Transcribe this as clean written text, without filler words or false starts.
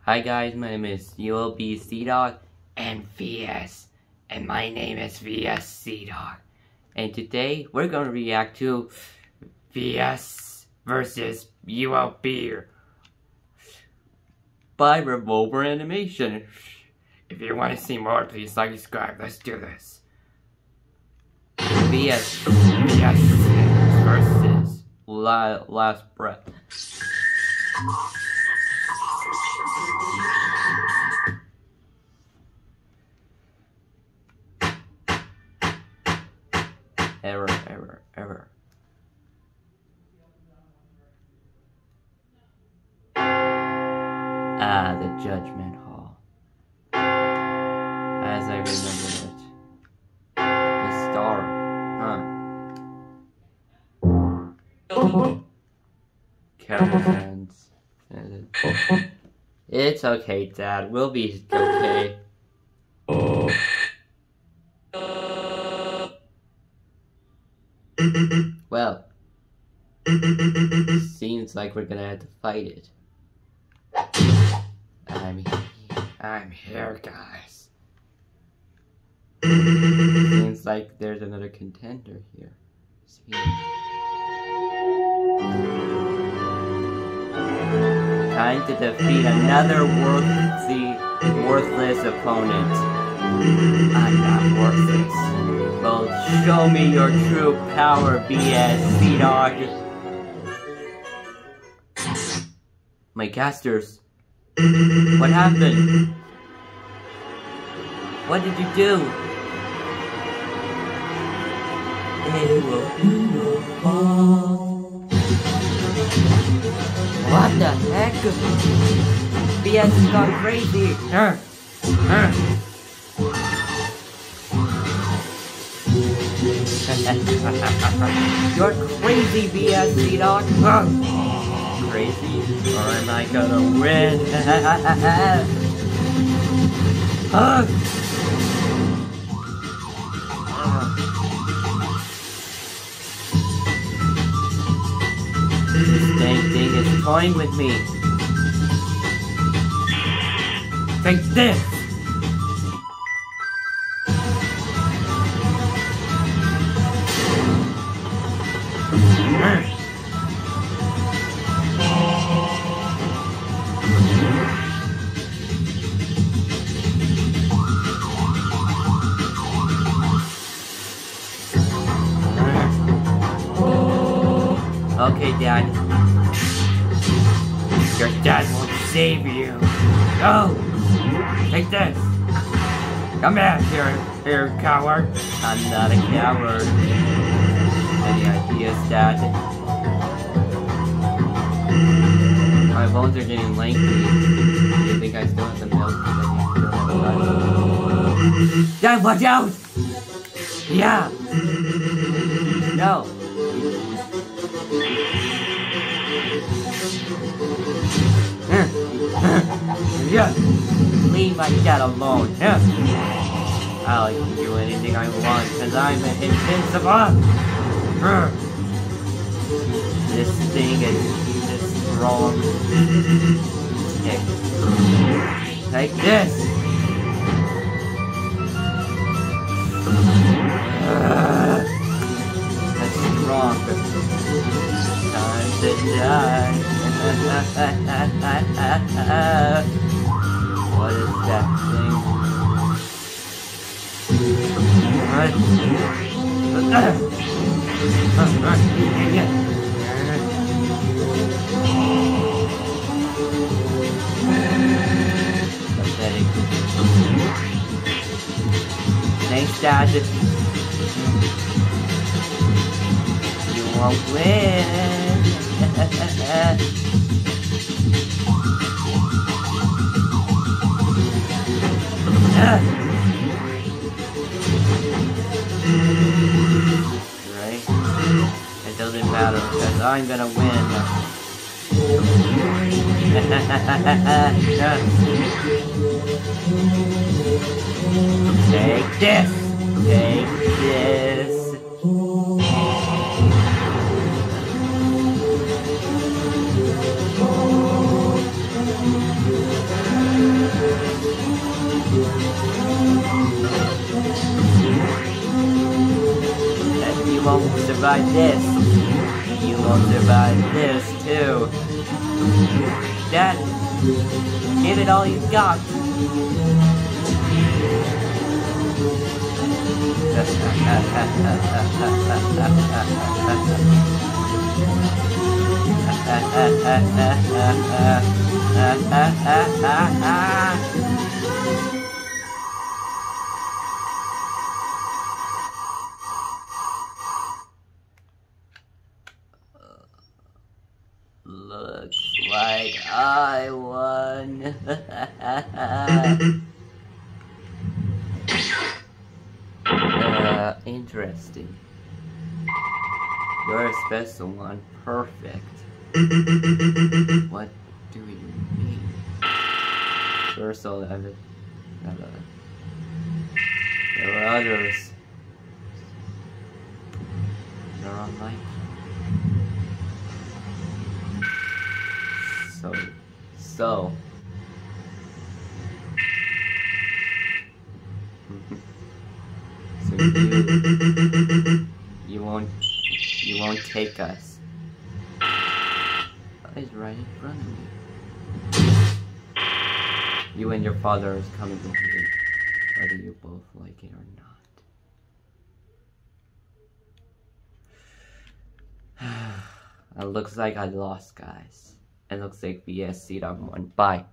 Hi guys, my name is cdog and VS, and my name is VS cdog, and today we're gonna react to VS versus ULB by Revolver Animation. If you want to see more, please like and subscribe. Let's do this. VS versus Last Breath. Error. Ah, the Judgment Hall. As I remember it. The star, huh? Caramel hands. It's okay, Dad. We'll be okay. Well, seems like we're gonna have to fight it. I'm here, guys. Seems like there's another contender here. Time to defeat another worthless opponent. I'm not worthless. Well, show me your true power, BS cdog. My casters. What happened? What did you do? It will be your fault. What the heck? BS has gone crazy. You're crazy, BS cdog. Crazy? Or am I gonna win? This dang thing is toying with me. Take this! Okay, Dad. Your dad won't save you. Go! Take this! Come back here, coward! I'm not a coward. Any ideas, Dad? My bones are getting lengthy. Do you think I still have the milk? Dad, watch out! Yeah! No! Yeah. Leave my dad alone. Yeah. I'll do anything I want because I'm invincible. This thing is strong. Take this. That's strong. Time to die. What is that thing? Pathetic. Thanks, Dad. You won't win. Right? It doesn't matter because I'm gonna win. Take this! Take this! survive this. You won't survive this too. Dad, give it all you got. Looks like I won. Interesting. You're a special one. Perfect. What do you mean? First of all, there are others. They're unlike. So. So you won't take us. It's right in front of me. You and your father is coming with me, whether you both like it or not. It looks like I lost, guys. It looks like VS cdog won. Bye.